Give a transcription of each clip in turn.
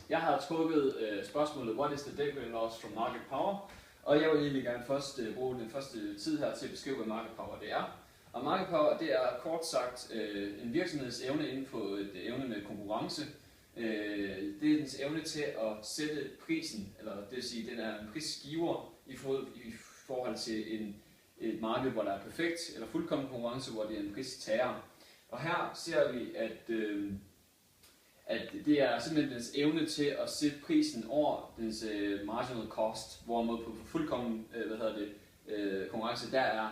Jeg har trukket spørgsmålet What is the deadweight loss from market power? Og jeg vil egentlig gerne først bruge den første tid her til at beskrive, hvad market power det er. Og market power det er kort sagt en virksomheds evne inden for et evne med konkurrence. Det er dens evne til at sætte prisen, eller det vil sige, at den er en prisgiver i forhold til et marked, hvor der er perfekt eller fuldkommen konkurrence, hvor det er en pristager. Og her ser vi, at det er simpelthen dens evne til at sætte prisen over dens marginal cost, hvorimod på fuldkommen konkurrence, der er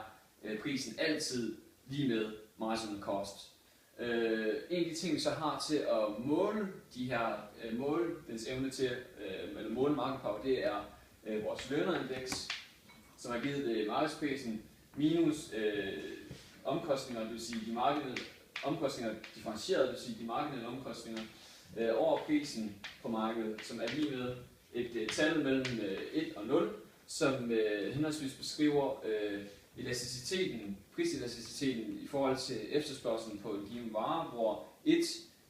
prisen altid lige med marginal cost. En af de ting, vi så har til at måle dens evne til eller måle market power, det er vores lønnerindeks, som er givet ved markedsprisen minus omkostninger, det vil sige de marginale omkostninger differentieret, det vil sige de marginale omkostninger over prisen på markedet, som er lige med et tal mellem 1 og 0, som henholdsvis beskriver priselasticiteten i forhold til efterspørgselen på en given vare, hvor 1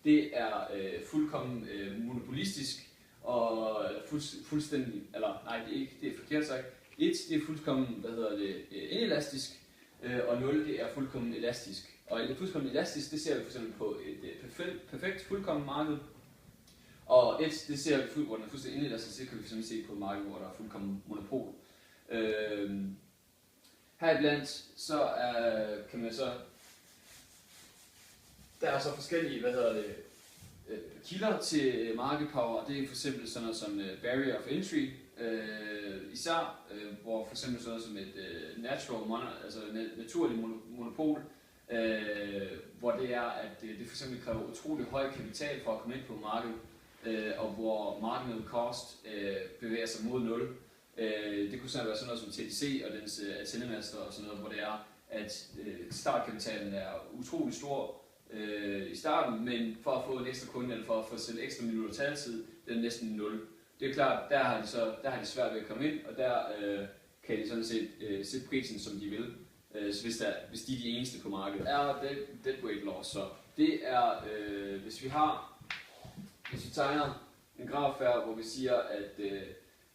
det er fuldkommen monopolistisk og fuldstændig, eller nej, det er forkert sagt. 1 det er fuldkommen, inelastisk, og 0 det er fuldkommen elastisk. Og det fuldkommen elastisk, det ser vi f.eks. på et perfekt fuldkommen marked, og 1 det ser vi hvor den er fuldstændig inelastisk, det kan vi f.eks. se på et marked, hvor der er fuldkommen monopol. Heriblandt så kan man så der er så forskellige kilder til market power. Det er for eksempel sådan noget som barrier of entry, især hvor for eksempel sådan noget som et naturligt monopol, hvor det er at det for eksempel kræver utrolig høj kapital for at komme ind på markedet, og hvor marginal cost bevæger sig mod 0. Det kunne være sådan noget som TDC og dens antennemaster og sådan noget, hvor det er at startkapitalen er utrolig stor i starten, men for at få en ekstra kunde eller for at få sætte ekstra minutter taletid, den er næsten 0. Det er klart, der har de svært ved at komme ind, og der kan de sådan set sætte prisen som de vil, hvis de er de eneste på markedet. Er deadweight loss, så det er hvis vi tegner en graf her, hvor vi siger at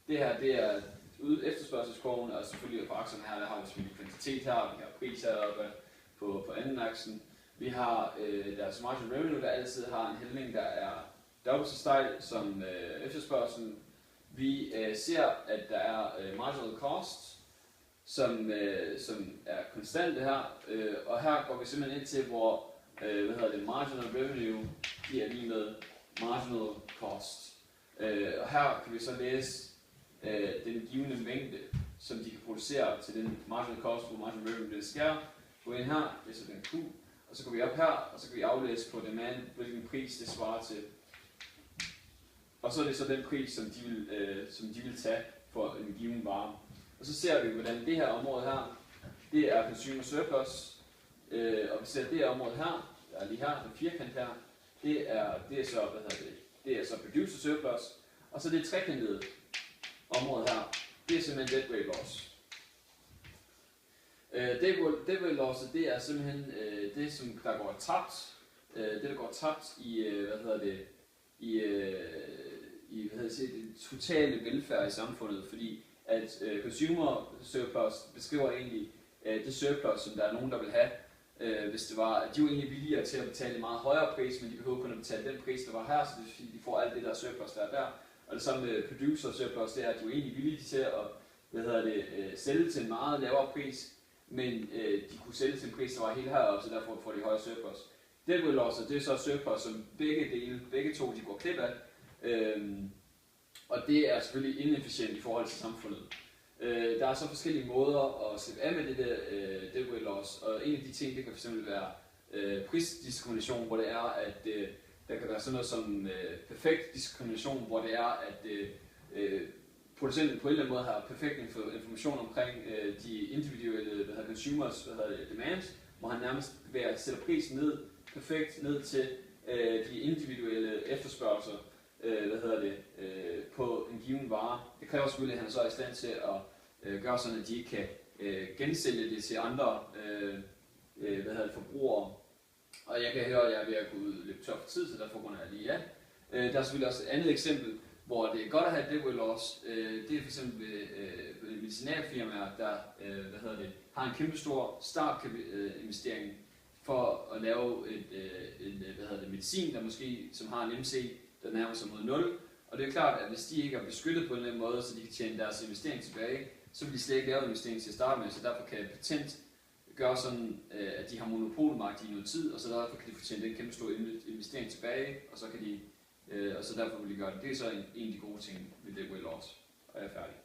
det her det er efterspørgselskurven, og selvfølgelig på aktierne her, der har vi selvfølgelig kvantitet her, vi har pris heroppe på anden aksen. Vi har deres marginal revenue, der altid har en hældning, der er dobbelt så stejl som efterspørgselen. Vi ser, at der er marginal cost, som er konstante her, og her går vi simpelthen ind til, hvor marginal revenue er lige med marginal cost. Og her kan vi så læse den givende mængde, som de kan producere til den marginal cost, hvor marginal revenue det skærer. Gå ind her, det er så den Q, og så går vi op her, og så kan vi aflæse på demand, hvilken pris det svarer til. Og så er det så den pris, som de vil tage for en given vare. Og så ser vi, hvordan det her område her, det er consumer surplus, og vi ser det her område her, der er lige her, den firkant her, det er så producer surplus, og så det trekantede område her, det er simpelthen deadweight loss. Deadweight loss, det er simpelthen det, som der går tabt, der går tabt i det totale velfærd i samfundet, fordi at consumer surplus beskriver egentlig det surplus, som der er nogen, der vil have, hvis det var, at de var egentlig villige til at betale en meget højere pris, men de behøver kun at betale den pris, der var her, så det vil sige, de får alt det der surplus, der er der. Og det samme med producer surplus, det er, at de var egentlig villige til at sælge til en meget lavere pris, men de kunne sælge til en pris, der var helt heroppe, så derfor får de højere surplus. Deadweight loss, det er så surplus, som begge to de går klip af, og det er selvfølgelig inefficient i forhold til samfundet. Der er så forskellige måder at slippe af med det der deadweight loss, og en af de ting, det kan fx være prisdiskrimination, hvor det er, at der kan være sådan noget som perfekt diskrimination, hvor det er, at producenten på en eller anden måde har perfekt information omkring de individuelle consumers demands, hvor han nærmest sætter prisen ned, perfekt ned til de individuelle efterspørgsler på en given vare. Det kræver selvfølgelig, at han så er i stand til at gøre sådan, at de ikke kan gensælge det til andre forbrugere. Og jeg kan høre, at jeg er ved at gå løbe tør for tid, så derfor går jeg lige af. Der er selvfølgelig også et andet eksempel, hvor det er godt at have et deadweight loss. Det er for eksempel medicinalfirmaer, der har en kæmpe stor startinvestering for at lave et medicin, der måske, som har en MC, der nærmer sig mod 0. Og det er klart, at hvis de ikke er beskyttet på en eller anden måde, så de kan tjene deres investering tilbage, så vil de slet ikke lave investering til at starte med, så derfor kan patent gøre sådan, at de har monopolmagt i noget tid, og så derfor kan de få tjent en kæmpe stor investering tilbage, og så kan de, og så derfor vil de gøre det. Det er så en af de gode ting ved deadweight loss, og jeg er færdig.